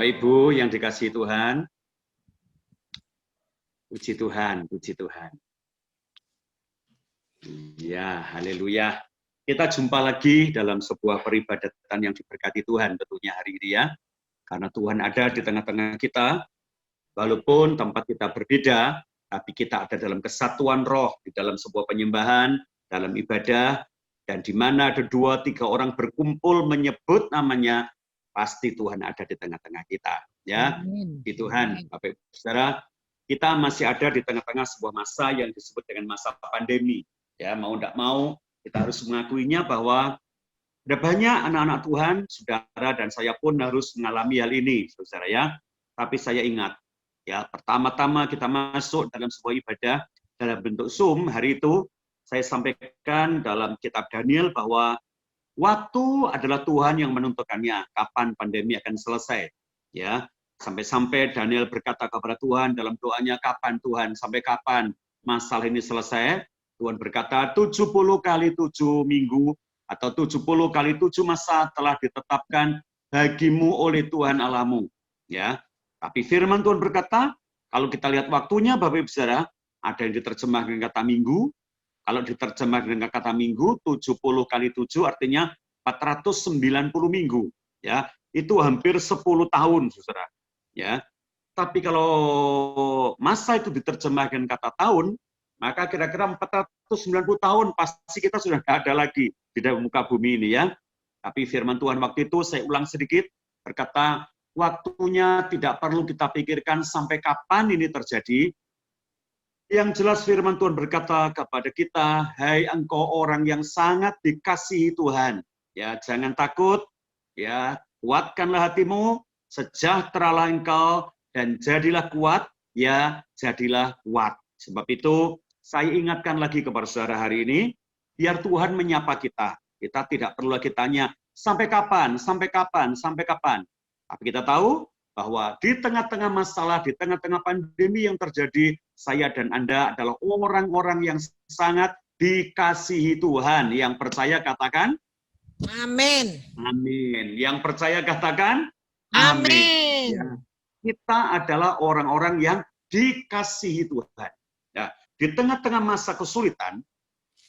Ibu yang dikasihi Tuhan, puji Tuhan, puji Tuhan. Ya, haleluya. Kita jumpa lagi dalam sebuah peribadatan yang diberkati Tuhan tentunya hari ini ya. Karena Tuhan ada di tengah-tengah kita, walaupun tempat kita berbeda, tapi kita ada dalam kesatuan roh, di dalam sebuah penyembahan, dalam ibadah, dan di mana ada 2-3 orang berkumpul menyebut namanya, pasti Tuhan ada di tengah-tengah kita. Ya, di Tuhan, Bapak Ibu Saudara, kita masih ada di tengah-tengah sebuah masa yang disebut dengan masa pandemi. Ya, mau tidak mau, kita harus mengakuinya bahwa ada banyak anak-anak Tuhan, saudara dan saya pun harus mengalami hal ini, saudara ya. Tapi saya ingat, ya pertama-tama kita masuk dalam sebuah ibadah dalam bentuk Zoom hari itu, saya sampaikan dalam kitab Daniel bahwa waktu adalah Tuhan yang menentukannya, kapan pandemi akan selesai. Ya, sampai-sampai Daniel berkata kepada Tuhan dalam doanya, kapan Tuhan, sampai kapan masalah ini selesai? Tuhan berkata 70 kali 7 minggu atau 70 kali 7 masa telah ditetapkan bagimu oleh Tuhan Allahmu. Ya, tapi firman Tuhan berkata, kalau kita lihat waktunya Bapak Ibu Saudara, ada yang diterjemah dengan kata minggu. Kalau diterjemah dengan kata minggu, 70 kali 7 artinya 490 minggu. Ya, itu hampir 10 tahun, Saudara. Ya, tapi kalau masa itu diterjemahkan kata tahun, maka kira-kira 490 tahun pasti kita sudah tidak ada lagi di dalam muka bumi ini ya. Tapi firman Tuhan waktu itu, saya ulang sedikit, berkata, waktunya tidak perlu kita pikirkan sampai kapan ini terjadi. Yang jelas firman Tuhan berkata kepada kita, hai engkau orang yang sangat dikasihi Tuhan, ya jangan takut, ya kuatkanlah hatimu, sejahteralah engkau dan jadilah kuat, ya jadilah kuat. Sebab itu saya ingatkan lagi kepada saudara hari ini, biar Tuhan menyapa kita. Kita tidak perlu lagi tanya sampai kapan, sampai kapan, sampai kapan. Tapi kita tahu bahwa di tengah-tengah masalah, di tengah-tengah pandemi yang terjadi, saya dan Anda adalah orang-orang yang sangat dikasihi Tuhan. Yang percaya katakan, amin. Amin. Yang percaya katakan, Amin. Ya. Kita adalah orang-orang yang dikasihi Tuhan. Ya. Di tengah-tengah masa kesulitan,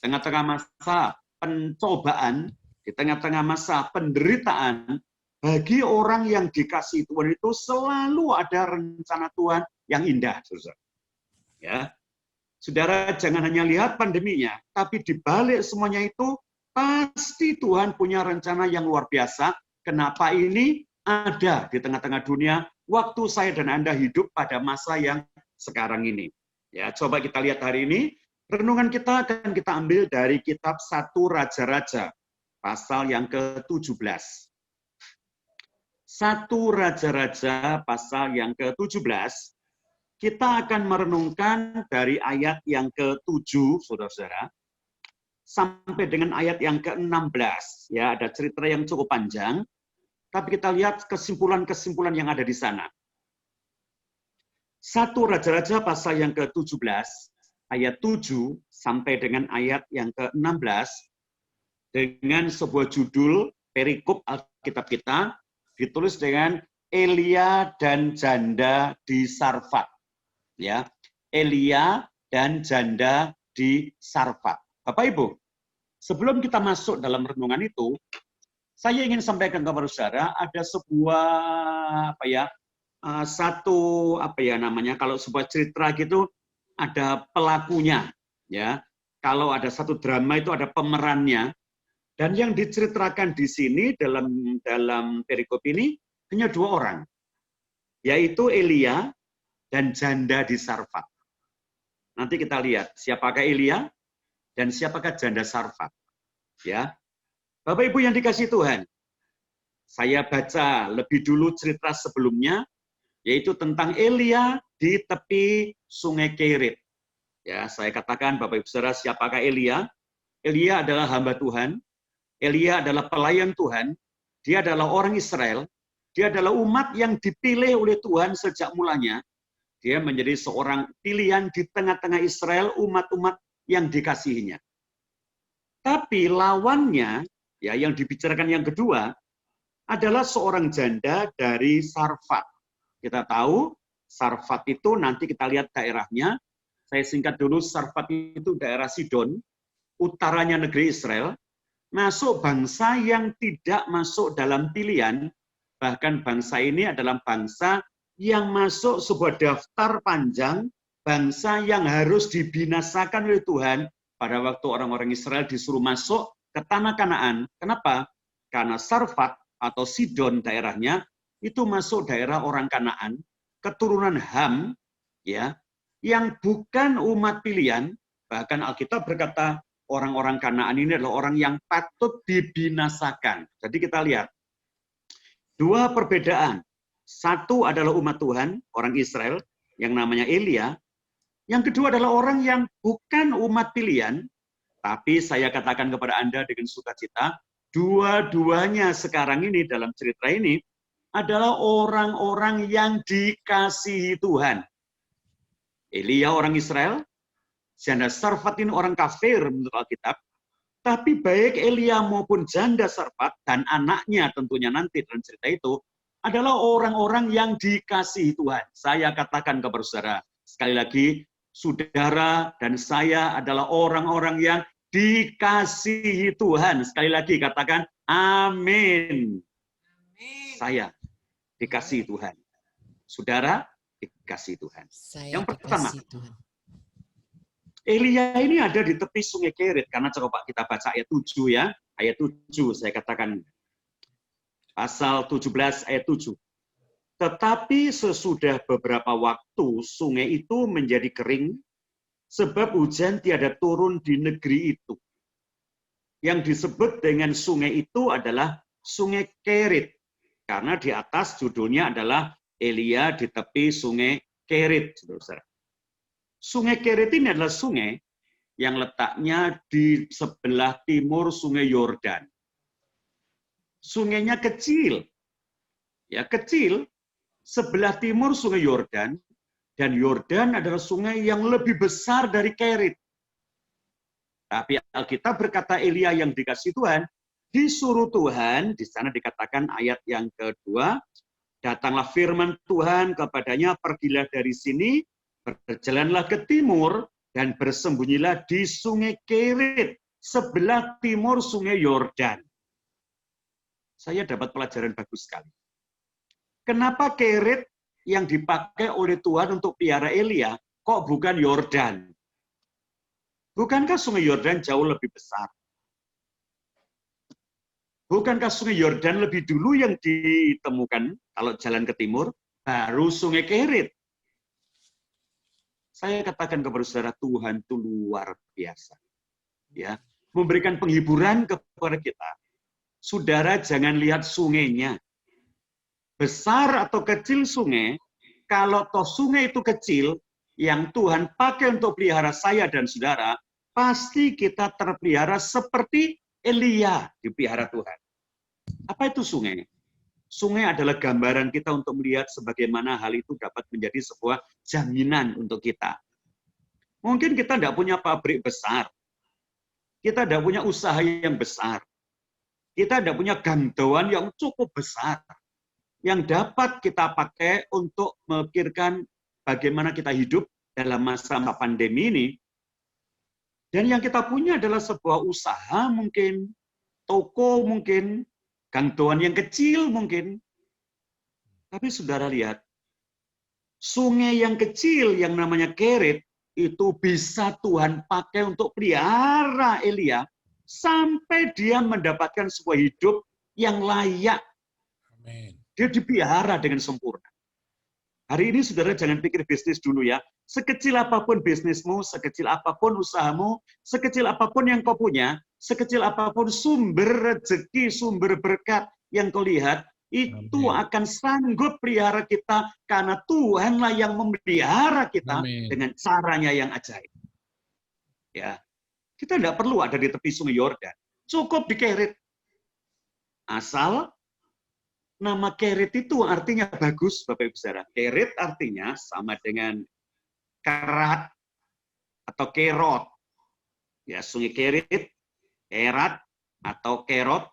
tengah-tengah masa pencobaan, di tengah-tengah masa penderitaan, bagi orang yang dikasihi Tuhan itu selalu ada rencana Tuhan yang indah, saudara. Ya, saudara jangan hanya lihat pandeminya, tapi di balik semuanya itu pasti Tuhan punya rencana yang luar biasa. Kenapa ini ada di tengah-tengah dunia? Waktu saya dan Anda hidup pada masa yang sekarang ini. Ya, coba kita lihat hari ini. Renungan kita akan kita ambil dari kitab 1 Raja-Raja, pasal yang ke-17. 1 Raja-Raja pasal yang ke-17, kita akan merenungkan dari ayat yang ke-7, saudara-saudara, sampai dengan ayat yang ke-16. Ya, ada cerita yang cukup panjang, tapi kita lihat kesimpulan-kesimpulan yang ada di sana. 1 Raja-Raja pasal yang ke-17, ayat 7 sampai dengan ayat yang ke-16, dengan sebuah judul perikop Alkitab kita, ditulis dengan Elia dan janda di Sarfat. Ya, Elia dan janda di Sarfat. Bapak Ibu, sebelum kita masuk dalam renungan itu, saya ingin sampaikan kepada saudara ada sebuah kalau sebuah cerita gitu ada pelakunya, ya. Kalau ada satu drama itu ada pemerannya. Dan yang diceritakan di sini dalam perikop ini hanya 2 orang, yaitu Elia dan janda di Sarfat. Nanti kita lihat siapakah Elia dan siapakah janda Sarfat. Ya, Bapak Ibu yang dikasihi Tuhan, saya baca lebih dulu cerita sebelumnya, yaitu tentang Elia di tepi Sungai Kerit. Ya, saya katakan Bapak Ibu Saudara, siapakah Elia? Elia adalah hamba Tuhan. Elia adalah pelayan Tuhan, dia adalah orang Israel, dia adalah umat yang dipilih oleh Tuhan sejak mulanya. Dia menjadi seorang pilihan di tengah-tengah Israel, umat-umat yang dikasihinya. Tapi lawannya, ya yang dibicarakan yang kedua, adalah seorang janda dari Sarfat. Kita tahu Sarfat itu nanti kita lihat daerahnya. Saya singkat dulu, Sarfat itu daerah Sidon, utaranya negeri Israel, masuk bangsa yang tidak masuk dalam pilihan, bahkan bangsa ini adalah bangsa yang masuk sebuah daftar panjang, bangsa yang harus dibinasakan oleh Tuhan pada waktu orang-orang Israel disuruh masuk ke tanah Kanaan. Kenapa? Karena Sarfat atau Sidon daerahnya itu masuk daerah orang Kanaan, keturunan Ham, ya, yang bukan umat pilihan. Bahkan Alkitab berkata orang-orang Kanaan ini adalah orang yang patut dibinasakan. Jadi kita lihat dua perbedaan. Satu adalah umat Tuhan, orang Israel yang namanya Elia. Yang kedua adalah orang yang bukan umat pilihan. Tapi saya katakan kepada Anda dengan sukacita, dua-duanya sekarang ini dalam cerita ini adalah orang-orang yang dikasihi Tuhan. Elia orang Israel, janda Sarfat ini orang kafir menurut Alkitab, tapi baik Elia maupun janda Sarfat dan anaknya tentunya nanti dalam cerita itu adalah orang-orang yang dikasihi Tuhan. Saya katakan kepada saudara, sekali lagi, saudara dan saya adalah orang-orang yang dikasihi Tuhan. Sekali lagi katakan, amin. Saya dikasihi Tuhan. Saudara, dikasihi Tuhan. Saya Yang pertama, dikasihi Tuhan. Elia ini ada di tepi sungai Kerit, karena coba kita baca ayat 7 ya. Ayat 7 saya katakan, pasal 17 ayat 7. Tetapi sesudah beberapa waktu sungai itu menjadi kering, sebab hujan tiada turun di negeri itu. Yang disebut dengan sungai itu adalah sungai Kerit. Karena di atas judulnya adalah Elia di tepi sungai Kerit. Saudara. Sungai Kerit ini adalah sungai yang letaknya di sebelah timur sungai Yordan. Sungainya kecil. Ya, kecil. Sebelah timur sungai Yordan. Dan Yordan adalah sungai yang lebih besar dari Kerit. Tapi Alkitab berkata Elia yang dikasihi Tuhan, disuruh Tuhan, di sana dikatakan ayat yang kedua, datanglah firman Tuhan kepadanya, pergilah dari sini, berjalanlah ke timur, dan bersembunyilah di sungai Kerit, sebelah timur sungai Yordan. Saya dapat pelajaran bagus sekali. Kenapa Kerit yang dipakai oleh Tuhan untuk piara Elia, kok bukan Yordan? Bukankah sungai Yordan jauh lebih besar? Bukankah sungai Yordan lebih dulu yang ditemukan kalau jalan ke timur, baru sungai Kerit? Saya katakan kepada saudara, Tuhan itu luar biasa. Ya, memberikan penghiburan kepada kita. Saudara jangan lihat sungainya. Besar atau kecil sungai, kalau toh sungai itu kecil, yang Tuhan pakai untuk pelihara saya dan saudara, pasti kita terpelihara seperti Elia dipelihara Tuhan. Apa itu sungai? Sungai adalah gambaran kita untuk melihat sebagaimana hal itu dapat menjadi sebuah jaminan untuk kita. Mungkin kita tidak punya pabrik besar. Kita tidak punya usaha yang besar. Kita tidak punya gangguan yang cukup besar. Yang dapat kita pakai untuk memikirkan bagaimana kita hidup dalam masa pandemi ini. Dan yang kita punya adalah sebuah usaha mungkin, toko mungkin, gangguan yang kecil mungkin. Tapi saudara lihat, sungai yang kecil yang namanya Kerit, itu bisa Tuhan pakai untuk pelihara Elia, sampai dia mendapatkan sebuah hidup yang layak. Amin. Dia dipelihara dengan sempurna. Hari ini saudara jangan pikir bisnis dulu ya. Sekecil apapun bisnismu, sekecil apapun usahamu, sekecil apapun yang kau punya, sekecil apapun sumber rezeki, sumber berkat yang kau lihat, itu akan sanggup pelihara kita karena Tuhanlah yang memelihara kita dengan caranya yang ajaib. Ya, kita tidak perlu ada di tepi sungai Yordan, cukup di Kerit. Asal nama Kerit itu artinya bagus, Bapak Ibu Saudara. Kerit artinya sama dengan kerat atau kerot. Ya, sungai Kerit, kerat atau kerot.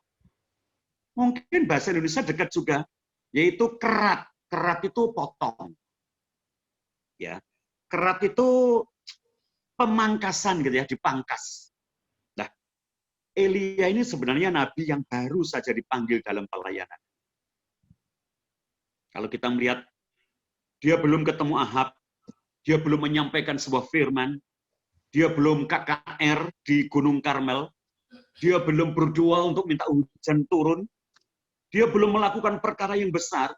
Mungkin bahasa Indonesia dekat juga, yaitu kerat. kerat itu potong. Ya. Kerat itu pemangkasan gitu ya, dipangkas. Nah, Elia ini sebenarnya nabi yang baru saja dipanggil dalam pelayanan. Kalau kita melihat, dia belum ketemu Ahab, dia belum menyampaikan sebuah firman, dia belum KKR di Gunung Karmel, dia belum berdoa untuk minta hujan turun, dia belum melakukan perkara yang besar,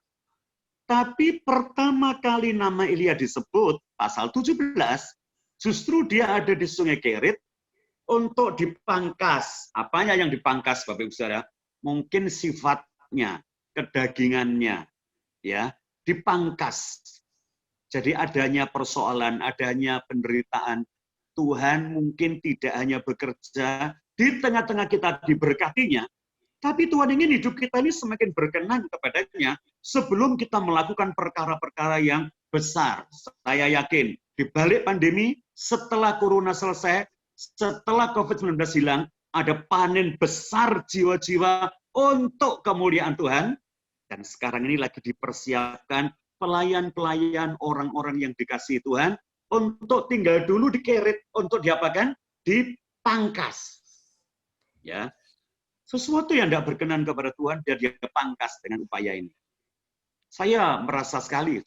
tapi pertama kali nama Elia disebut, pasal 17, justru dia ada di Sungai Kerit untuk dipangkas. Apanya yang dipangkas, Bapak Ibu Saudara? Mungkin sifatnya, kedagingannya, ya, dipangkas. Jadi adanya persoalan, adanya penderitaan, Tuhan mungkin tidak hanya bekerja di tengah-tengah kita diberkatinya, tapi Tuhan ingin hidup kita ini semakin berkenan kepadanya sebelum kita melakukan perkara-perkara yang besar. Saya yakin di balik pandemi, setelah corona selesai, setelah COVID-19 hilang, ada panen besar jiwa-jiwa untuk kemuliaan Tuhan. Dan sekarang ini lagi dipersiapkan pelayan-pelayan orang-orang yang dikasihi Tuhan untuk tinggal dulu di Kerit, untuk diapakan? Dipangkas. Ya. Sesuatu yang tidak berkenan kepada Tuhan, dia pangkas dengan upaya ini. Saya merasa sekali,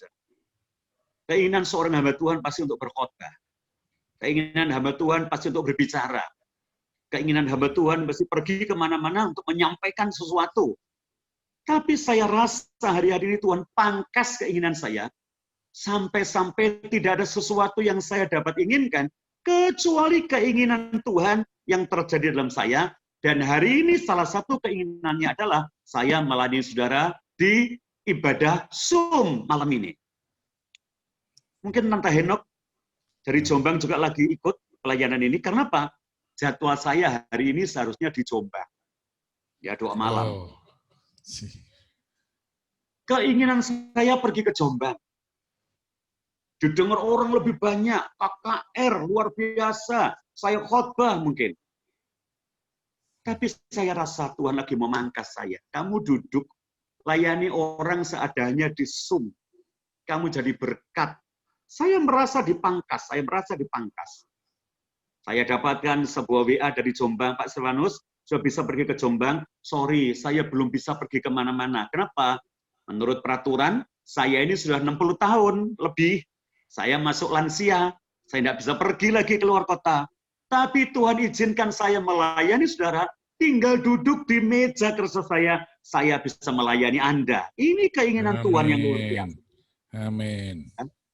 keinginan seorang hamba Tuhan pasti untuk berkhotbah. Keinginan hamba Tuhan pasti untuk berbicara. Keinginan hamba Tuhan pasti pergi kemana-mana untuk menyampaikan sesuatu. Tapi saya rasa hari-hari ini Tuhan pangkas keinginan saya, sampai-sampai tidak ada sesuatu yang saya dapat inginkan, kecuali keinginan Tuhan yang terjadi dalam saya. Dan hari ini salah satu keinginannya adalah saya melayani saudara di ibadah Zoom malam ini. Mungkin Tante Henok dari Jombang juga lagi ikut pelayanan ini. Karena apa? Jadwal saya hari ini seharusnya di Jombang. Ya, doa malam. Keinginan saya pergi ke Jombang. Didengar orang lebih banyak, KKR luar biasa. Saya khotbah mungkin. Tapi saya rasa Tuhan lagi memangkas saya. Kamu duduk, layani orang seadanya di Zoom. Kamu jadi berkat. Saya merasa dipangkas, Saya dapatkan sebuah WA dari Jombang, Pak Silvanus, sudah bisa pergi ke Jombang. Sorry, saya belum bisa pergi kemana-mana. Kenapa? Menurut peraturan, saya ini sudah 60 tahun lebih. Saya masuk lansia, saya tidak bisa pergi lagi keluar kota. Tapi Tuhan izinkan saya melayani saudara, tinggal duduk di meja kerja saya bisa melayani Anda. Ini keinginan Amin. Tuhan yang luar biasa. Amin.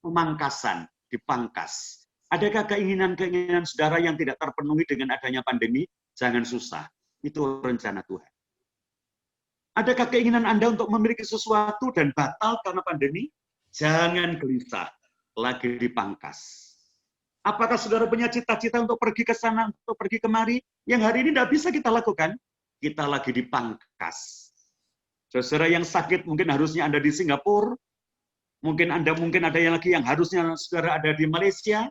Pemangkasan, dipangkas. Adakah keinginan-keinginan saudara yang tidak terpenuhi dengan adanya pandemi? Jangan susah. Itu rencana Tuhan. Adakah keinginan Anda untuk memiliki sesuatu dan batal karena pandemi? Jangan gelisah. Lagi dipangkas. Apakah saudara punya cita-cita untuk pergi ke sana, untuk pergi kemari? Yang hari ini tidak bisa kita lakukan. Kita lagi dipangkas. Saudara yang sakit mungkin harusnya Anda di Singapura. Mungkin ada yang lagi yang harusnya saudara ada di Malaysia.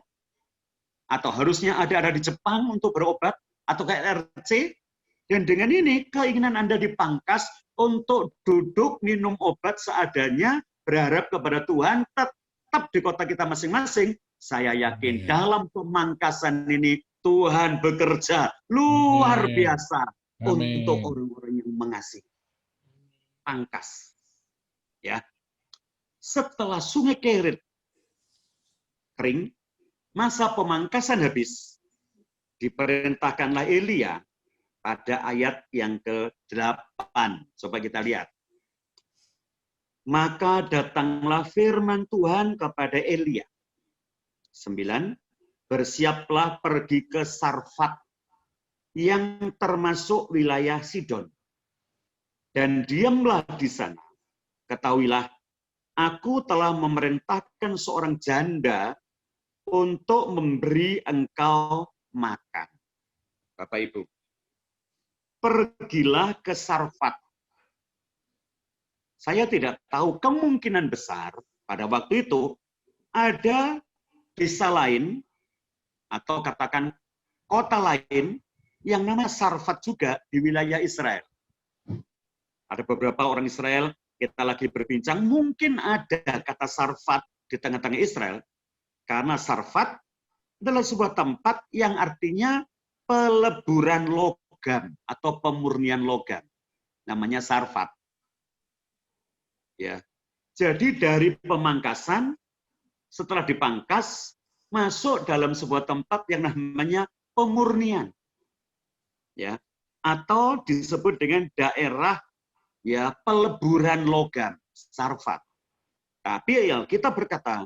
Atau harusnya ada di Jepang untuk berobat. Atau kayak RC. Dan dengan ini keinginan Anda dipangkas untuk duduk minum obat seadanya. Berharap kepada Tuhan tetap di kota kita masing-masing. Saya yakin dalam pemangkasan ini Tuhan bekerja luar biasa untuk orang-orang yang mengasihi. Pangkas. Ya. Setelah Sungai Kerit kering, masa pemangkasan habis, diperintahkanlah Elia pada ayat yang ke-8. Coba kita lihat. Maka datanglah firman Tuhan kepada Elia. 9, bersiaplah pergi ke Sarfat yang termasuk wilayah Sidon. Dan diamlah di sana. Ketahuilah, aku telah memerintahkan seorang janda untuk memberi engkau makan. Bapak Ibu, pergilah ke Sarfat. Saya tidak tahu, kemungkinan besar pada waktu itu ada desa lain, atau katakan kota lain, yang nama Sarfat juga di wilayah Israel. Ada beberapa orang Israel kita lagi berbincang, mungkin ada kata Sarfat di tengah-tengah Israel, karena Sarfat adalah sebuah tempat yang artinya peleburan logam atau pemurnian logam. Namanya Sarfat. Ya. Jadi dari pemangkasan, setelah dipangkas, masuk dalam sebuah tempat yang namanya pemurnian. Ya. Atau disebut dengan daerah ya peleburan logam, Sarfat. Tapi ya kita berkata,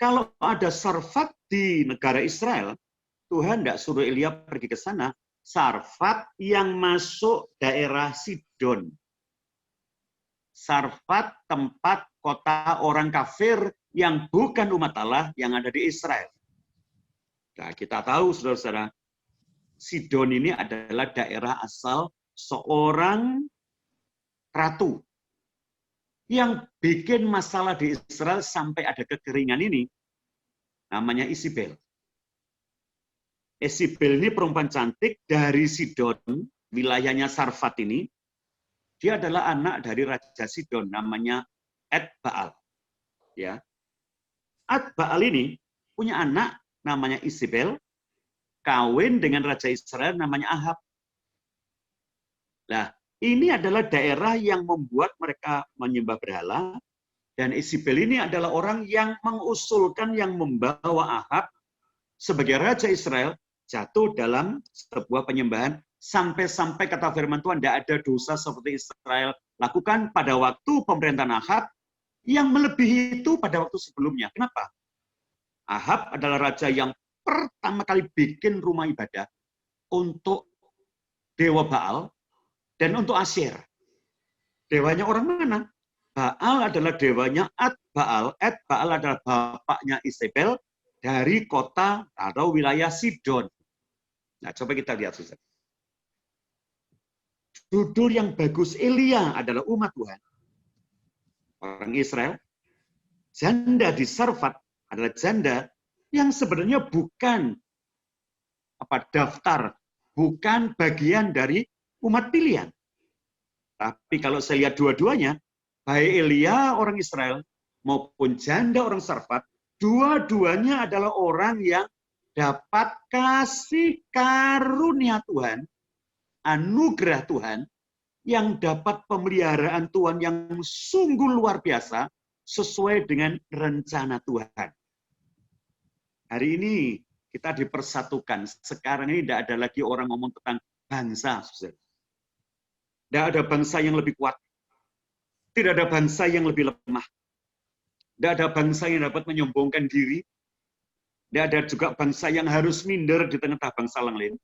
kalau ada Sarfat di negara Israel, Tuhan tidak suruh Elia pergi ke sana. Sarfat yang masuk daerah Sidon. Sarfat tempat kota orang kafir yang bukan umat Allah yang ada di Israel. Nah, kita tahu, saudara-saudara, Sidon ini adalah daerah asal seorang ratu yang bikin masalah di Israel sampai ada kekeringan ini, namanya Isabel. Isabel ini perempuan cantik dari Sidon, wilayahnya Sarfat ini. Dia adalah anak dari Raja Sidon, namanya Ed-Baal. Ya. Ed-Baal ini punya anak namanya Isabel, kawin dengan Raja Israel namanya Ahab. Nah, ini adalah daerah yang membuat mereka menyembah berhala, dan Isabel ini adalah orang yang mengusulkan, yang membawa Ahab sebagai Raja Israel jatuh dalam sebuah penyembahan, sampai-sampai kata firman Tuhan, tidak ada dosa seperti Israel lakukan pada waktu pemerintahan Ahab, yang melebihi itu pada waktu sebelumnya. Kenapa? Ahab adalah raja yang pertama kali bikin rumah ibadah untuk dewa Baal dan untuk Asyir. Dewanya orang mana? Baal adalah dewanya Ad-Baal. Ad-Baal adalah bapaknya Isabel dari kota atau wilayah Sidon. Nah, coba kita lihat, saudara. Judul yang bagus, Elia adalah umat Tuhan. Orang Israel. Janda di Sarfat adalah janda yang sebenarnya bukan daftar, bukan bagian dari umat pilihan. Tapi kalau saya lihat dua-duanya, baik Elia orang Israel maupun janda orang Sarfat, dua-duanya adalah orang yang dapat kasih karunia Tuhan, anugerah Tuhan, yang dapat pemeliharaan Tuhan yang sungguh luar biasa sesuai dengan rencana Tuhan. Hari ini kita dipersatukan. Sekarang ini tidak ada lagi orang ngomong tentang bangsa. Tidak ada bangsa yang lebih kuat. Tidak ada bangsa yang lebih lemah. Tidak ada bangsa yang dapat menyombongkan diri. Tidak ada juga bangsa yang harus minder di tengah-tengah bangsa yang lain.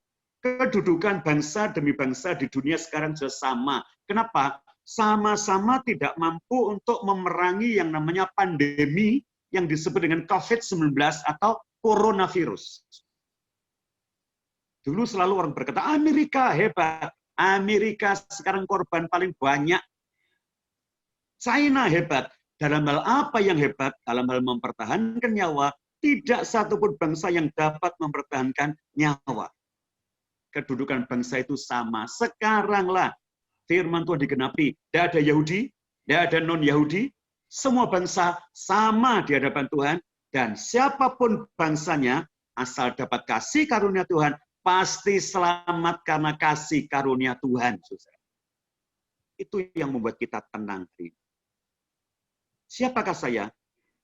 Kedudukan bangsa demi bangsa di dunia sekarang sudah sama. Kenapa? Sama-sama tidak mampu untuk memerangi yang namanya pandemi yang disebut dengan COVID-19 atau coronavirus. Dulu selalu orang berkata, Amerika hebat. Amerika sekarang korban paling banyak. China hebat. Dalam hal apa yang hebat? Dalam hal mempertahankan nyawa, tidak satupun bangsa yang dapat mempertahankan nyawa. Kedudukan bangsa itu sama. Sekaranglah firman Tuhan digenapi. Tidak ada Yahudi, tidak ada non-Yahudi. Semua bangsa sama di hadapan Tuhan. Dan siapapun bangsanya, asal dapat kasih karunia Tuhan, pasti selamat karena kasih karunia Tuhan. Itu yang membuat kita tenang. Siapakah saya?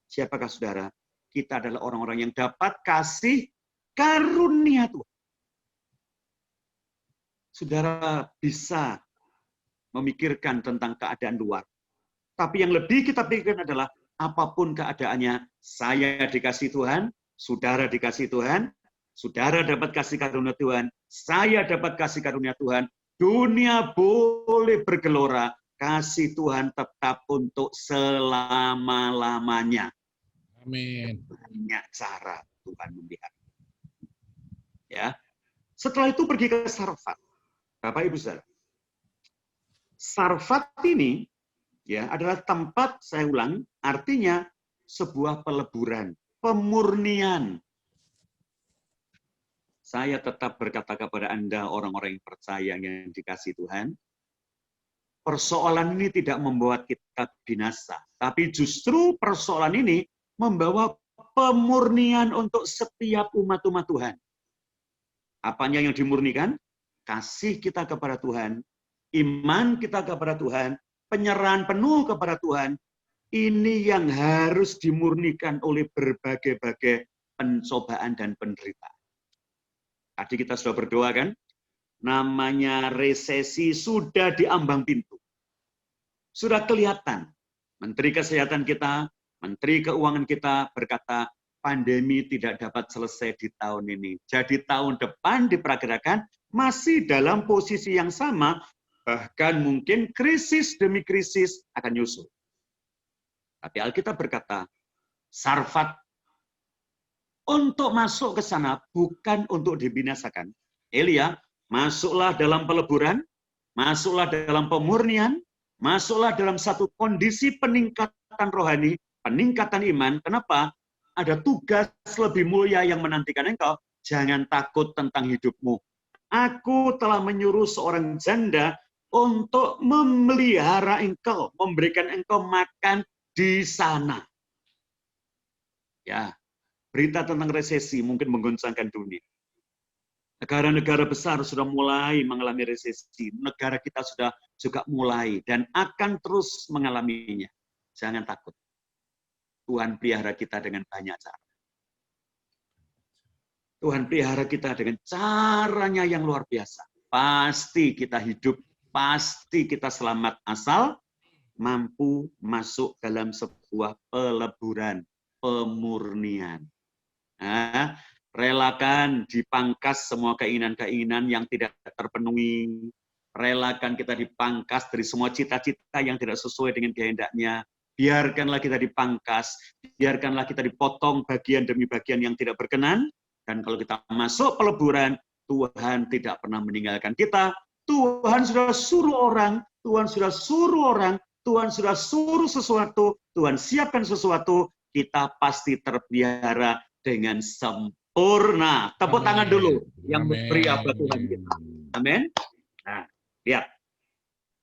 Siapakah saudara? Kita adalah orang-orang yang dapat kasih karunia Tuhan. Saudara bisa memikirkan tentang keadaan luar. Tapi yang lebih kita pikirkan adalah apapun keadaannya, saya dikasih Tuhan, saudara dikasih Tuhan, saudara dapat kasih karunia Tuhan, saya dapat kasih karunia Tuhan, dunia boleh bergelora, kasih Tuhan tetap untuk selama-lamanya. Amin. Banyak cara Tuhan melihat. Ya. Setelah itu pergi ke Sarfat. Bapak Ibu Saudara. Sarfat ini ya adalah tempat, saya ulang, artinya sebuah peleburan, pemurnian. Saya tetap berkata kepada Anda, orang-orang yang percaya yang dikasih Tuhan, persoalan ini tidak membuat kita binasa, tapi justru persoalan ini membawa pemurnian untuk setiap umat-umat Tuhan. Apanya yang dimurnikan? Kasih kita kepada Tuhan, iman kita kepada Tuhan, penyerahan penuh kepada Tuhan. Ini yang harus dimurnikan oleh berbagai-bagai pencobaan dan penderitaan. Tadi kita sudah berdoa kan? Namanya resesi sudah di ambang pintu. Sudah kelihatan. Menteri Kesehatan kita, Menteri Keuangan kita berkata, pandemi tidak dapat selesai di tahun ini. Jadi tahun depan diperkirakan masih dalam posisi yang sama, bahkan mungkin krisis demi krisis akan nyusul. Tapi Alkitab berkata, Sarfat untuk masuk ke sana bukan untuk dibinasakan. Elia, masuklah dalam peleburan, masuklah dalam pemurnian, masuklah dalam satu kondisi peningkatan rohani, peningkatan iman. Kenapa? Ada tugas lebih mulia yang menantikan engkau. Jangan takut tentang hidupmu. Aku telah menyuruh seorang janda untuk memelihara engkau, memberikan engkau makan di sana. Ya, berita tentang resesi mungkin menggoncangkan dunia. Negara-negara besar sudah mulai mengalami resesi. Negara kita sudah juga mulai dan akan terus mengalaminya. Jangan takut. Tuhan pelihara kita dengan banyak cara. Tuhan pelihara kita dengan caranya yang luar biasa. Pasti kita hidup, pasti kita selamat asal mampu masuk dalam sebuah peleburan, pemurnian. Nah, relakan dipangkas semua keinginan-keinginan yang tidak terpenuhi. Relakan kita dipangkas dari semua cita-cita yang tidak sesuai dengan kehendaknya. Biarkanlah kita dipangkas, biarkanlah kita dipotong bagian demi bagian yang tidak berkenan. Dan kalau kita masuk peleburan, Tuhan tidak pernah meninggalkan kita. Tuhan sudah suruh orang, Tuhan sudah suruh orang, Tuhan sudah suruh sesuatu, Tuhan siapkan sesuatu, kita pasti terpelihara dengan sempurna. Tepuk tangan dulu yang memberi apa Tuhan kita. Amin. Nah, lihat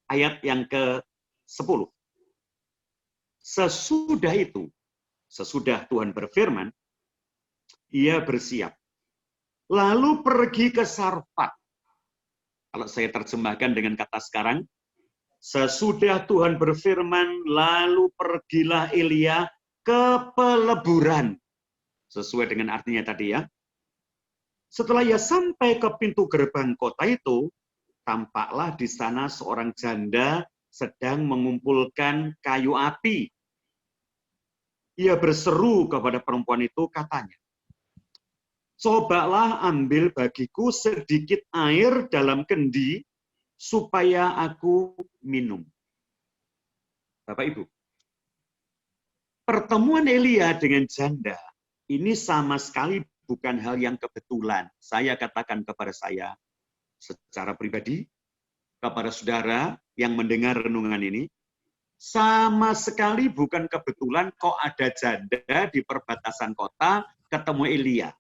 ayat yang ke-10. Sesudah itu, sesudah Tuhan berfirman, ia bersiap. Lalu pergi ke Sarfat. Kalau saya terjemahkan dengan kata sekarang, sesudah Tuhan berfirman, lalu pergilah Elia ke peleburan. Sesuai dengan artinya tadi ya. Setelah ia sampai ke pintu gerbang kota itu, tampaklah di sana seorang janda sedang mengumpulkan kayu api. Ia berseru kepada perempuan itu, katanya, cobalah ambil bagiku sedikit air dalam kendi, supaya aku minum. Bapak Ibu, pertemuan Elia dengan janda ini sama sekali bukan hal yang kebetulan. Saya katakan kepada saya secara pribadi, kepada saudara yang mendengar renungan ini, sama sekali bukan kebetulan kok ada janda di perbatasan kota ketemu Elia.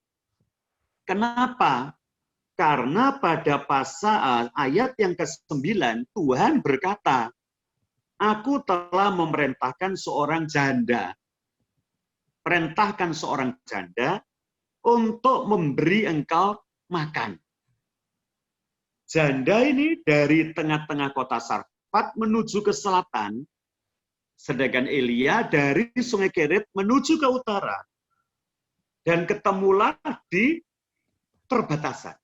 Kenapa? Karena pada pasal ayat yang ke-9 Tuhan berkata, aku telah memerintahkan seorang janda. Perintahkan seorang janda untuk memberi engkau makan. Janda ini dari tengah-tengah kota Sarfat menuju ke selatan, sedangkan Elia dari Sungai Kerit menuju ke utara. Dan ketemulah di perbatasan.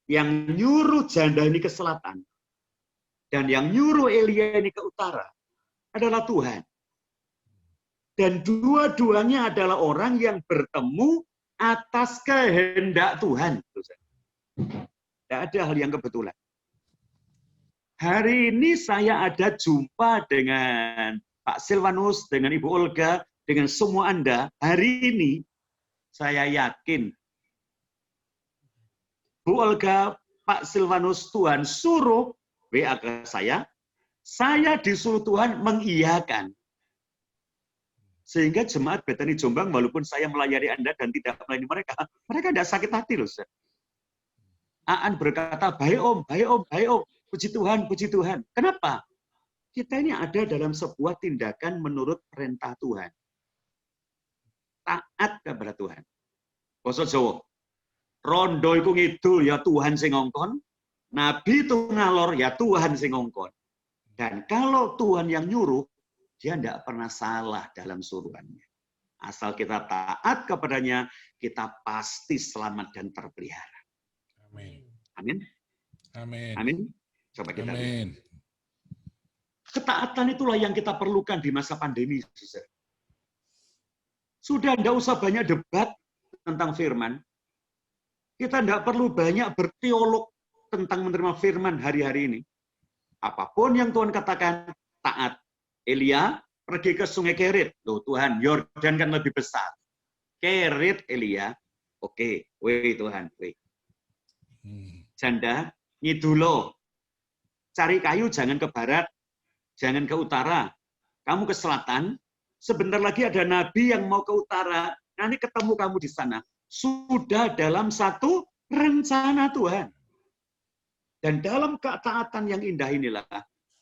Yang nyuruh janda ini ke selatan, dan yang nyuruh Elia ini ke utara adalah Tuhan. Dan dua-duanya adalah orang yang bertemu atas kehendak Tuhan. Tidak ada hal yang kebetulan. Hari ini saya ada jumpa dengan Pak Silvanus, dengan Ibu Olga, dengan semua Anda. Hari ini saya yakin Bu Olga, Pak Silvanus, Tuhan suruh WA ke saya disuruh Tuhan mengiyakan. Sehingga jemaat Betani Jombang, walaupun saya melayani Anda dan tidak melayani mereka tidak sakit hati loh. Aan berkata, baik om, baik om, baik om. Puji Tuhan, puji Tuhan. Kenapa? Kita ini ada dalam sebuah tindakan menurut perintah Tuhan. Taat kepada Tuhan. Basa Jawa. Rondo iku ngidul ya Tuhan sing ngongkon. Nabi itu ngalor ya Tuhan sing ngongkon. Dan kalau Tuhan yang nyuruh, dia tidak pernah salah dalam suruhannya. Asal kita taat kepadanya, kita pasti selamat dan terpelihara. Amin. Amin. Amin. Amin. Coba kita lihat. Amin. Ketaatan itulah yang kita perlukan di masa pandemi. Sudah tidak usah banyak debat tentang firman. Kita tidak perlu banyak berteolog tentang menerima firman hari-hari ini. Apapun yang Tuhan katakan, taat. Elia pergi ke sungai Kerit. Loh Tuhan, Yordan kan lebih besar. Kerit Elia. Oke, weh Tuhan, weh. Janda, ngidulo. Cari kayu jangan ke barat, jangan ke utara. Kamu ke selatan, sebentar lagi ada nabi yang mau ke utara. Nanti ketemu kamu di sana. Sudah dalam satu rencana Tuhan. Dan dalam ketaatan yang indah inilah,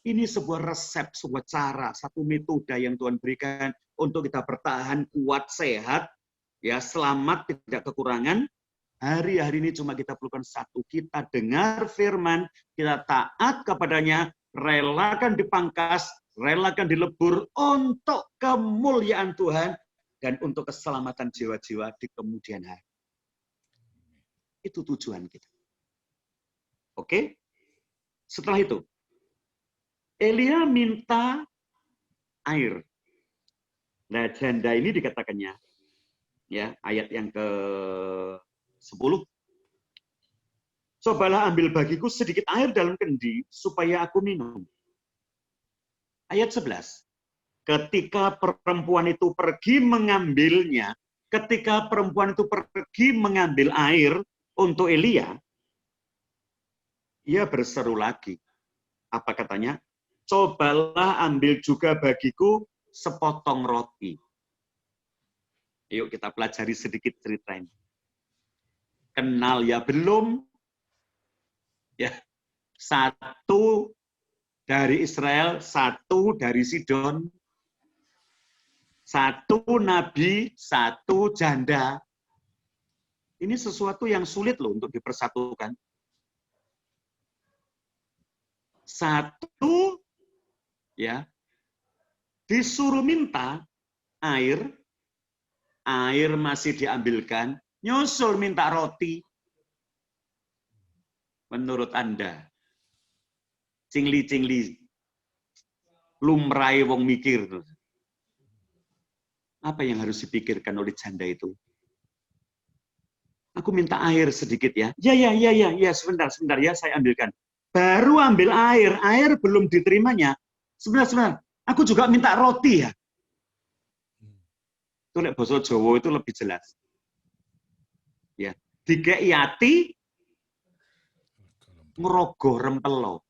ini sebuah resep, sebuah cara, satu metode yang Tuhan berikan untuk kita bertahan kuat, sehat, ya selamat, tidak kekurangan. Hari-hari ini cuma kita perlukan satu, kita dengar firman, kita taat kepadanya, relakan dipangkas, relakan dilebur untuk kemuliaan Tuhan dan untuk keselamatan jiwa-jiwa di kemudian hari. Itu tujuan kita. Oke? Setelah itu, Elia minta air. Nah, janda ini dikatakannya, ya ayat yang ke-10. Cobalah ambil bagiku sedikit air dalam kendi supaya aku minum. Ayat 11. Ketika perempuan itu pergi mengambilnya, ketika perempuan itu pergi mengambil air untuk Elia, ia berseru lagi. Apa katanya? Cobalah ambil juga bagiku sepotong roti. Yuk kita pelajari sedikit cerita ini. Kenal ya belum? Ya, satu dari Israel, satu dari Sidon, satu nabi, satu janda. Ini sesuatu yang sulit loh untuk dipersatukan. Satu, ya, disuruh minta air, air masih diambilkan, nyusul minta roti. Menurut Anda, cingli-cingli, lumrai wong mikir. Apa yang harus dipikirkan oleh janda itu? Aku minta air sedikit ya. Ya, sebentar ya, saya ambilkan. Baru ambil air belum diterimanya. Sebentar, aku juga minta roti ya. Itu lek basa Jawa itu lebih jelas. Ya, dikei ati ngerogoh rempelo.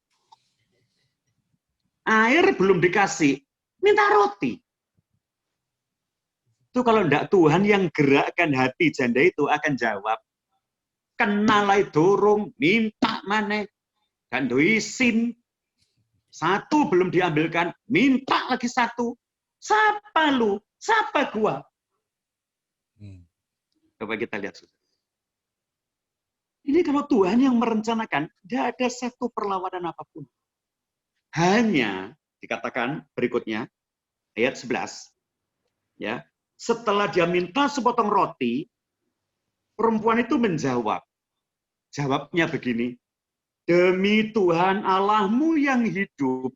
Air belum dikasih, minta roti. Itu kalau enggak Tuhan yang gerakkan hati janda itu akan jawab. Kenalai dorong, minta maneh. Dan doisin. Satu belum diambilkan, minta lagi satu. Siapa lu? Siapa gua? Coba kita lihat. Ini kalau Tuhan yang merencanakan, tidak ada satu perlawanan apapun. Hanya, dikatakan berikutnya, ayat 11. Ya, setelah dia minta sepotong roti, perempuan itu menjawab. Jawabnya begini, demi Tuhan Allahmu yang hidup.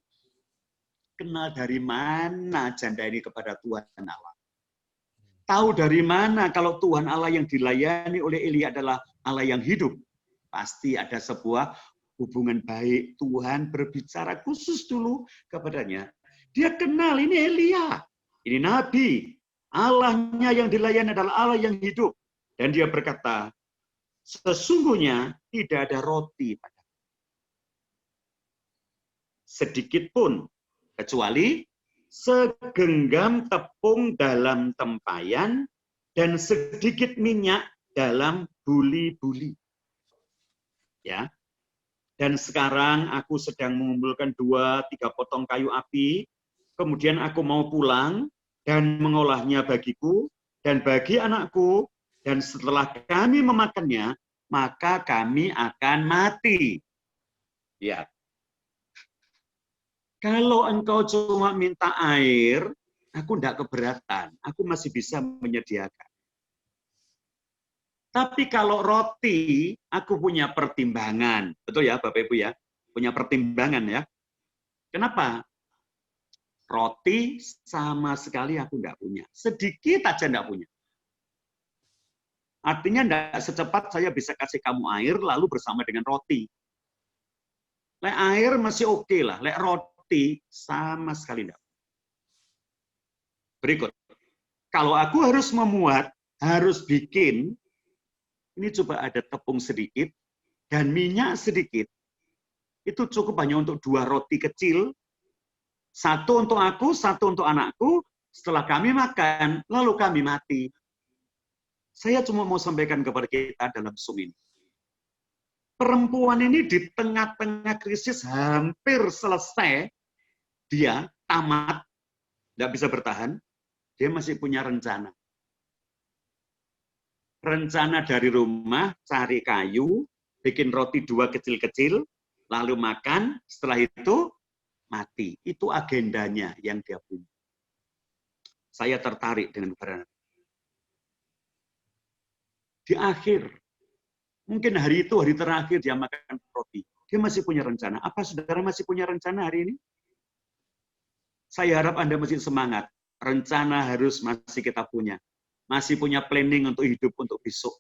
Kenal dari mana janda ini kepada Tuhan Allah? Tahu dari mana kalau Tuhan Allah yang dilayani oleh Elia adalah Allah yang hidup? Pasti ada sebuah hubungan baik. Tuhan berbicara khusus dulu kepadanya. Dia kenal ini Elia, ini Nabi. Allahnya yang dilayani adalah Allah yang hidup. Dan dia berkata, sesungguhnya tidak ada roti padaku. Sedikit pun, kecuali segenggam tepung dalam tempayan dan sedikit minyak dalam buli-buli. Ya. Dan sekarang aku sedang mengumpulkan 2-3 potong kayu api, kemudian aku mau pulang dan mengolahnya bagiku dan bagi anakku, dan setelah kami memakannya, maka kami akan mati. Ya. Kalau engkau cuma minta air, aku tidak keberatan, aku masih bisa menyediakan. Tapi kalau roti, aku punya pertimbangan. Betul ya Bapak Ibu ya? Punya pertimbangan ya. Kenapa? Roti sama sekali aku tidak punya. Sedikit aja tidak punya. Artinya tidak secepat saya bisa kasih kamu air, lalu bersama dengan roti. Lek air masih oke lah, lek roti sama sekali tidak. Berikut. Kalau aku harus memuat, harus bikin, ini coba ada tepung sedikit, dan minyak sedikit, itu cukup hanya untuk 2 roti kecil, 1 untuk aku, 1 untuk anakku, setelah kami makan, lalu kami mati. Saya cuma mau sampaikan kepada kita dalam Zoom ini. Perempuan ini di tengah-tengah krisis hampir selesai, dia tamat, tidak bisa bertahan, dia masih punya rencana. Rencana dari rumah, cari kayu, bikin roti 2 kecil-kecil, lalu makan, setelah itu mati. Itu agendanya yang dia punya. Saya tertarik dengan kebenaran. Di akhir, mungkin hari itu, hari terakhir dia makan roti. Dia masih punya rencana. Apa saudara masih punya rencana hari ini? Saya harap Anda masih semangat. Rencana harus masih kita punya. Masih punya planning untuk hidup untuk besok.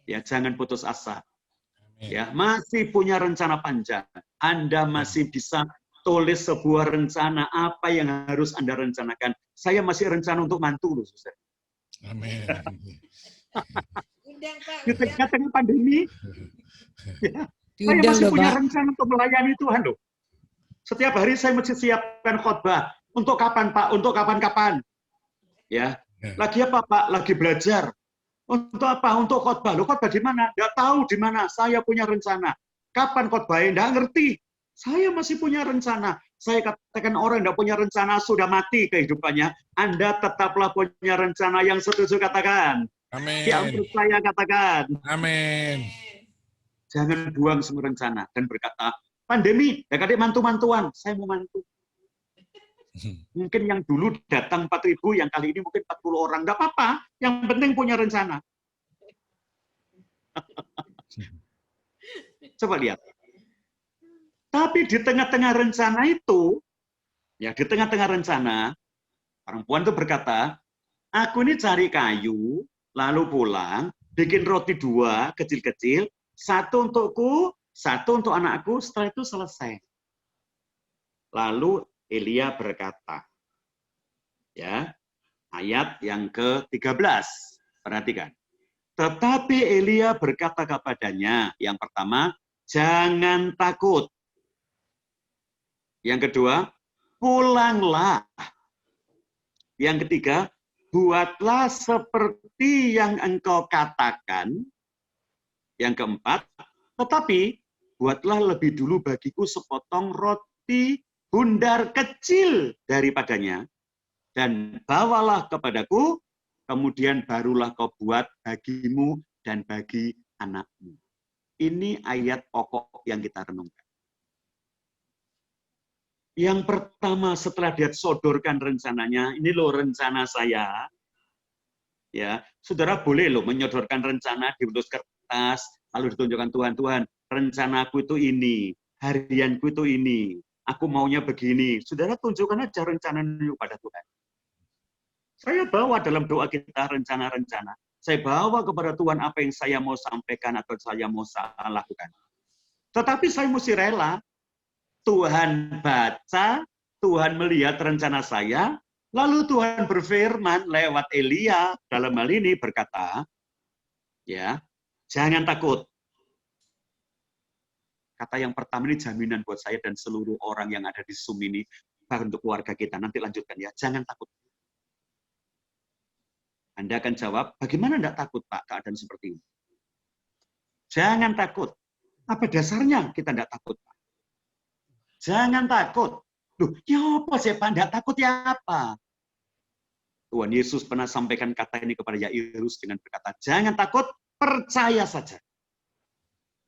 Ya, jangan putus asa. Ya, masih punya rencana panjang. Anda masih bisa tulis sebuah rencana apa yang harus Anda rencanakan. Saya masih rencana untuk mantu loh, Saudara. Amin. Di tengah-tengah pandemi, ya, saya masih punya rencana untuk melayani Tuhan loh. Setiap hari saya mesti siapkan khotbah. Untuk kapan, Pak? Untuk kapan-kapan? Ya. Lagi apa, Pak? Lagi belajar. Untuk apa? Untuk khotbah. Loh, khotbah di mana? Nggak tahu di mana. Saya punya rencana. Kapan khotbahnya? Nggak ngerti. Saya masih punya rencana. Saya katakan orang yang nggak punya rencana sudah mati kehidupannya. Anda tetaplah punya rencana. Yang setuju katakan. Amin. Yang percaya katakan. Amin. Jangan buang semua rencana dan berkata, pandemi, ya kadek mantu-mantuan. Saya mau mantu. Mungkin yang dulu datang 4.000, yang kali ini mungkin 40 orang. Nggak apa-apa, yang penting punya rencana. Coba lihat. Tapi di tengah-tengah rencana itu, ya di tengah-tengah rencana, perempuan itu berkata, aku ini cari kayu, lalu pulang, bikin roti 2 kecil-kecil, 1 untukku, 1 untuk anakku, setelah itu selesai. Lalu Elia berkata, ya, ayat yang ke-13, perhatikan. Tetapi Elia berkata kepadanya, yang pertama, jangan takut. Yang kedua, pulanglah. Yang ketiga, buatlah seperti yang engkau katakan. Yang keempat, tetapi buatlah lebih dulu bagiku sepotong roti bundar kecil daripadanya, dan bawalah kepadaku, kemudian barulah kau buat bagimu dan bagi anakmu. Ini ayat pokok yang kita renungkan. Yang pertama setelah dia sodorkan rencananya, ini loh rencana saya. Ya, saudara boleh loh menyodorkan rencana di bentuk kertas, lalu ditunjukkan Tuhan, rencanaku itu ini, harianku itu ini, aku maunya begini. Saudara tunjukkan aja rencana itu pada Tuhan. Saya bawa dalam doa kita rencana-rencana. Saya bawa kepada Tuhan apa yang saya mau sampaikan atau saya mau lakukan. Tetapi saya mesti rela. Tuhan baca, Tuhan melihat rencana saya, lalu Tuhan berfirman lewat Elia dalam hal ini berkata, ya, jangan takut. Kata yang pertama ini jaminan buat saya dan seluruh orang yang ada di Zoom ini, bahkan untuk keluarga kita. Nanti lanjutkan ya, jangan takut. Anda akan jawab, bagaimana enggak takut Pak keadaan seperti ini? Jangan takut. Apa dasarnya kita tidak takut? Jangan takut. Loh, ya apa sih Pak? Tidak takut ya apa? Tuhan Yesus pernah sampaikan kata ini kepada Yairus dengan berkata, jangan takut, percaya saja.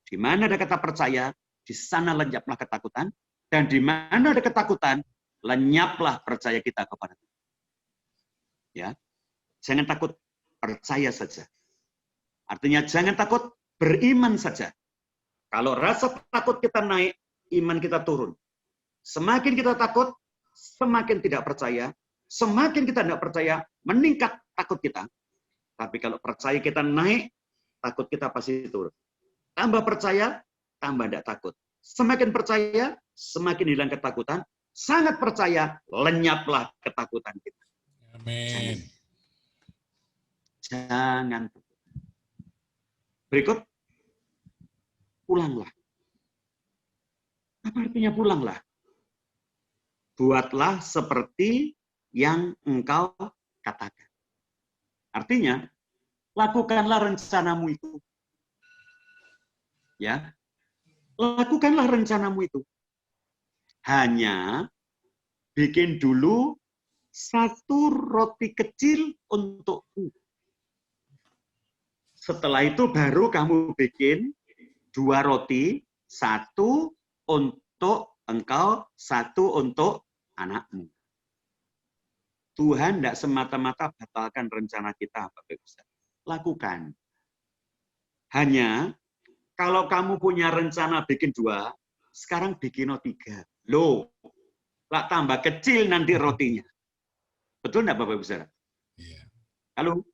Di mana ada kata percaya, di sana lenyaplah ketakutan. Dan di mana ada ketakutan, lenyaplah percaya kita kepada Tuhan. Ya, jangan takut, percaya saja. Artinya jangan takut, beriman saja. Kalau rasa takut kita naik, iman kita turun. Semakin kita takut, semakin tidak percaya. Semakin kita tidak percaya, meningkat takut kita. Tapi kalau percaya kita naik, takut kita pasti turun. Tambah percaya, tambah tidak takut. Semakin percaya, semakin hilang ketakutan. Sangat percaya, lenyaplah ketakutan kita. Amin. Jangan. Berikut, pulanglah. Apa artinya pulanglah? Buatlah seperti yang engkau katakan. Artinya, lakukanlah rencanamu itu. Ya, lakukanlah rencanamu itu. Hanya bikin dulu satu roti kecil untukku. Setelah itu baru kamu bikin 2 roti, 1 untuk engkau, 1 untuk anakmu. Tuhan tidak semata-mata batalkan rencana kita, Bapak Ibu. Lakukan. Hanya kalau kamu punya rencana bikin 2, sekarang bikin 3. Loh, lah tambah kecil nanti rotinya. Betul enggak Bapak Ibu Saudara? Iya. Halo?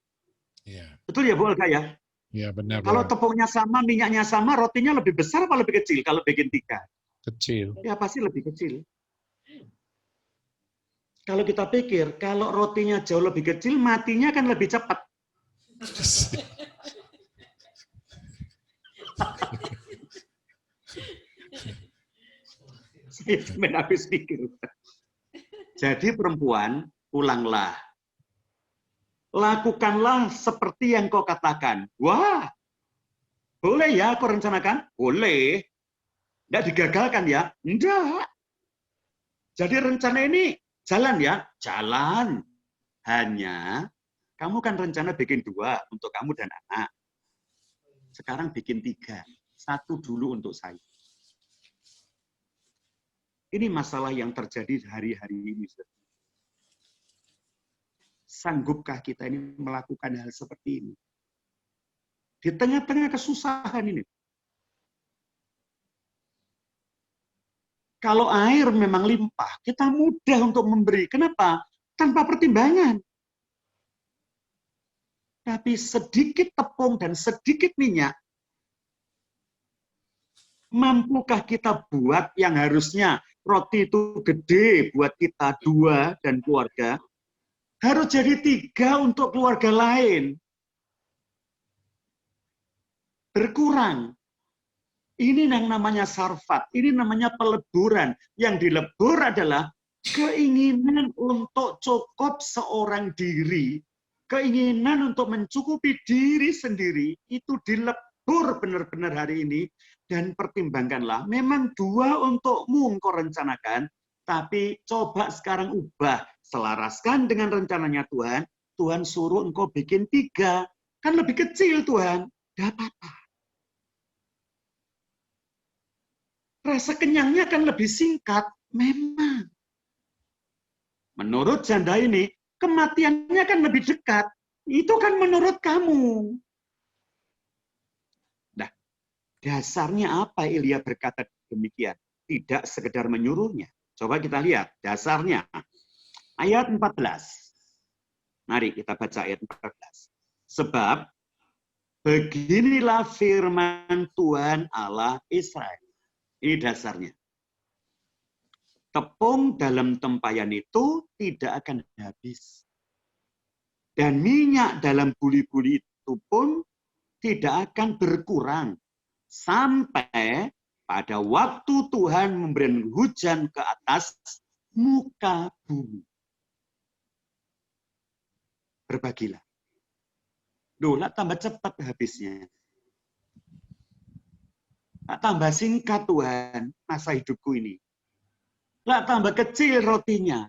Iya. Betul ya Bu Olga ya? Iya, benar. Kalau Bang. tepungnya sama, minyaknya sama, rotinya lebih besar apa lebih kecil kalau bikin 3? Kecil. Ya pasti lebih kecil. Kalau kita pikir, kalau rotinya jauh lebih kecil, matinya kan lebih cepat. Saya cuma habis pikir. Jadi perempuan, pulanglah. Lakukanlah seperti yang kau katakan. Wah, boleh ya kau rencanakan? Boleh. Tidak digagalkan ya? Tidak. Jadi rencana ini jalan ya? Jalan. Hanya, kamu kan rencana bikin 2 untuk kamu dan anak. Sekarang bikin 3. 1 dulu untuk saya. Ini masalah yang terjadi hari-hari ini. Sanggupkah kita ini melakukan hal seperti ini? Di tengah-tengah kesusahan ini. Kalau air memang limpah, kita mudah untuk memberi. Kenapa? Tanpa pertimbangan. Tapi sedikit tepung dan sedikit minyak, mampukah kita buat yang harusnya roti itu gede buat kita 2 dan keluarga, harus jadi 3 untuk keluarga lain. Berkurang. Ini yang namanya sarfat, ini namanya peleburan. Yang dilebur adalah keinginan untuk cukup seorang diri, keinginan untuk mencukupi diri sendiri, itu dilebur benar-benar hari ini. Dan pertimbangkanlah, memang 2 untukmu engkau rencanakan, tapi coba sekarang ubah, selaraskan dengan rencananya Tuhan, Tuhan suruh engkau bikin 3, kan lebih kecil Tuhan, tidak apa-apa. Rasa kenyangnya kan lebih singkat, memang. Menurut janda ini, kematiannya kan lebih dekat, itu kan menurut kamu. Nah, dasarnya apa Elia berkata demikian? Tidak sekedar menyuruhnya. Coba kita lihat dasarnya. Ayat 14. Mari kita baca ayat 14. Sebab beginilah firman Tuhan Allah Israel. Ini dasarnya. Tepung dalam tempayan itu tidak akan habis. Dan minyak dalam buli-buli itu pun tidak akan berkurang. Sampai pada waktu Tuhan memberi hujan ke atas muka bumi. Berbagilah. Loh, lah tambah cepat habisnya. tambah singkat Tuhan masa hidupku ini. Tambah kecil rotinya.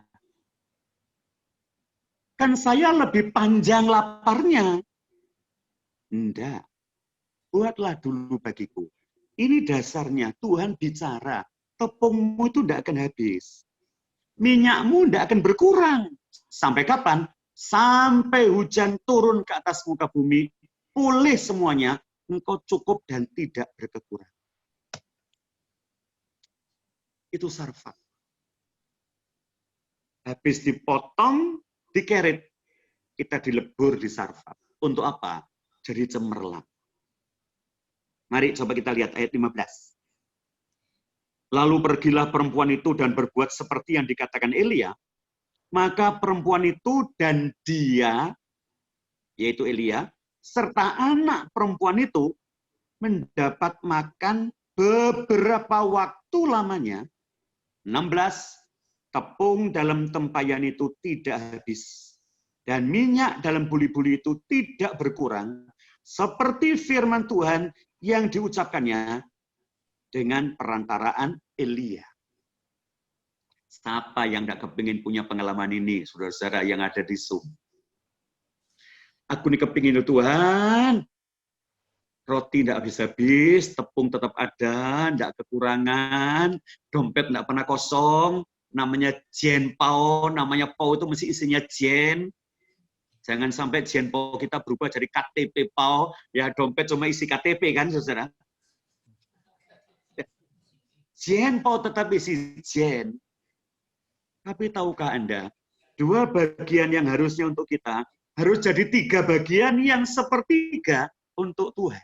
Kan saya lebih panjang laparnya. Enggak. Buatlah dulu bagiku. Ini dasarnya Tuhan bicara. Tepungmu itu tidak akan habis. Minyakmu tidak akan berkurang. Sampai kapan? Sampai hujan turun ke atas muka bumi. Pulih semuanya. Engkau cukup dan tidak berkekurangan. Itu sarfat. Habis dipotong, dikeret. Kita dilebur di sarfat. Untuk apa? Jadi cemerlang. Mari coba kita lihat ayat 15. Lalu pergilah perempuan itu dan berbuat seperti yang dikatakan Elia. Maka perempuan itu dan dia, yaitu Elia, serta anak perempuan itu mendapat makan beberapa waktu lamanya. 16. Tepung dalam tempayan itu tidak habis. Dan minyak dalam buli-buli itu tidak berkurang. Seperti firman Tuhan yang diucapkannya dengan perantaraan Elia. Siapa yang tidak kepingin punya pengalaman ini, saudara-saudara yang ada di Zoom? Aku ini kepingin Tuhan, roti tidak habis-habis, tepung tetap ada, tidak kekurangan, dompet tidak pernah kosong, namanya jen pao, namanya pao itu mesti isinya jen. Jangan sampai jen pao kita berubah jadi KTP pao, ya dompet cuma isi KTP kan, saudara. Jen pao tetap isi jen. Tapi tahukah Anda, 2 bagian yang harusnya untuk kita, harus jadi 3 bagian yang sepertiga untuk Tuhan.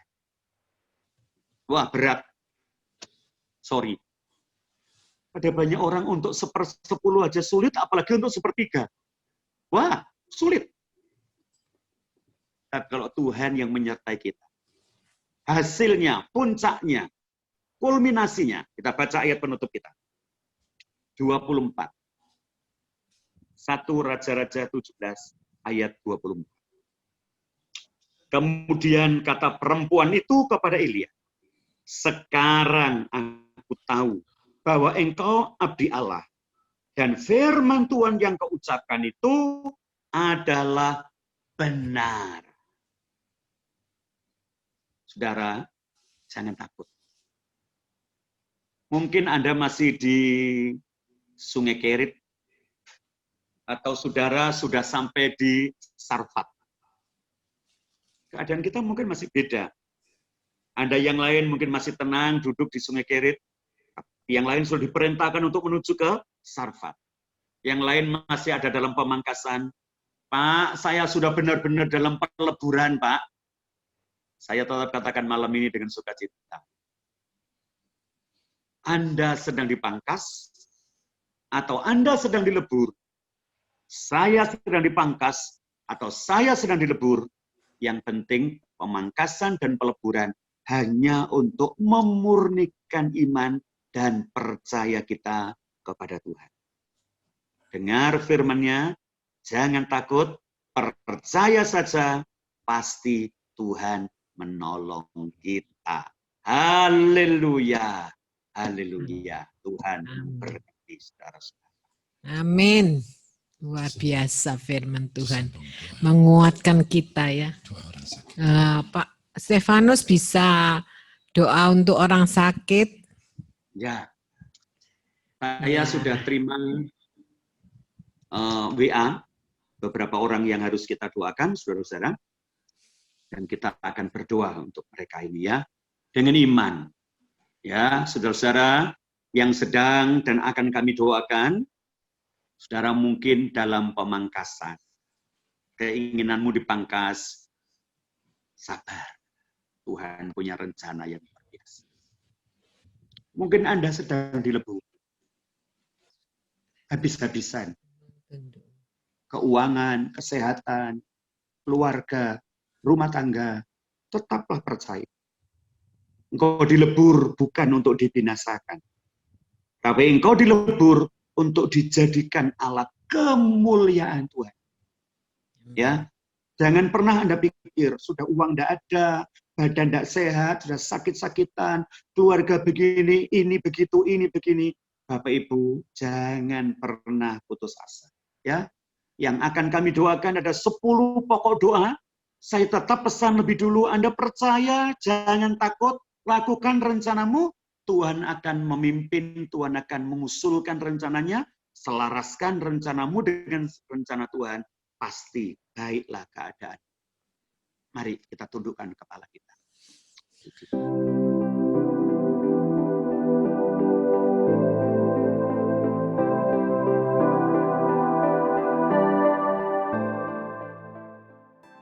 Wah, berat. Sorry. Ada banyak orang untuk 1/10 aja sulit, apalagi untuk 1/3. Wah, sulit. Dan kalau Tuhan yang menyertai kita, hasilnya, puncaknya, kulminasinya, kita baca ayat penutup kita. 24. 1 Raja-Raja 17 ayat 24. Kemudian kata perempuan itu kepada Elia, sekarang aku tahu bahwa engkau abdi Allah dan firman Tuhan yang kau ucapkan itu adalah benar. Saudara, jangan takut. Mungkin Anda masih di Sungai Kerit, atau saudara sudah sampai di Sarfat. Keadaan kita mungkin masih beda. Anda yang lain mungkin masih tenang, duduk di Sungai Kerit. Yang lain sudah diperintahkan untuk menuju ke Sarfat. Yang lain masih ada dalam pemangkasan. Pak, saya sudah benar-benar dalam peleburan, Pak. Saya tetap katakan malam ini dengan sukacita. Anda sedang dipangkas, atau Anda sedang dilebur, saya sedang dipangkas, atau saya sedang dilebur, yang penting pemangkasan dan peleburan hanya untuk memurnikan iman dan percaya kita kepada Tuhan. Dengar firman-Nya, jangan takut, percaya saja, pasti Tuhan menolong kita. Haleluya, haleluya. Tuhan memberkati saudara-saudara. Amin. Luar biasa firman Tuhan. Menguatkan kita ya. Pak Stefanus bisa doa untuk orang sakit? Ya, saya sudah terima WA beberapa orang yang harus kita doakan, saudara-saudara. Dan kita akan berdoa untuk mereka ini ya, dengan iman. Ya, saudara-saudara yang sedang dan akan kami doakan, saudara mungkin dalam pemangkasan. Keinginanmu dipangkas, sabar. Tuhan punya rencana yang luar biasa. Mungkin Anda sedang dilebur. Habis-habisan. Keuangan, kesehatan, keluarga, rumah tangga. Tetaplah percaya. Engkau dilebur bukan untuk dibinasakan. Tapi engkau dilebur untuk dijadikan alat kemuliaan Tuhan. Ya, jangan pernah Anda pikir sudah uang tidak ada, badan tidak sehat, sudah sakit-sakitan, keluarga begini, ini begitu, ini begini. Bapak Ibu, jangan pernah putus asa. Ya, yang akan kami doakan ada 10 pokok doa. Saya tetap pesan lebih dulu, Anda percaya, jangan takut, lakukan rencanamu, Tuhan akan memimpin, Tuhan akan mengusulkan rencananya, selaraskan rencanamu dengan rencana Tuhan, pasti baiklah keadaan. Mari kita tundukkan kepala kita.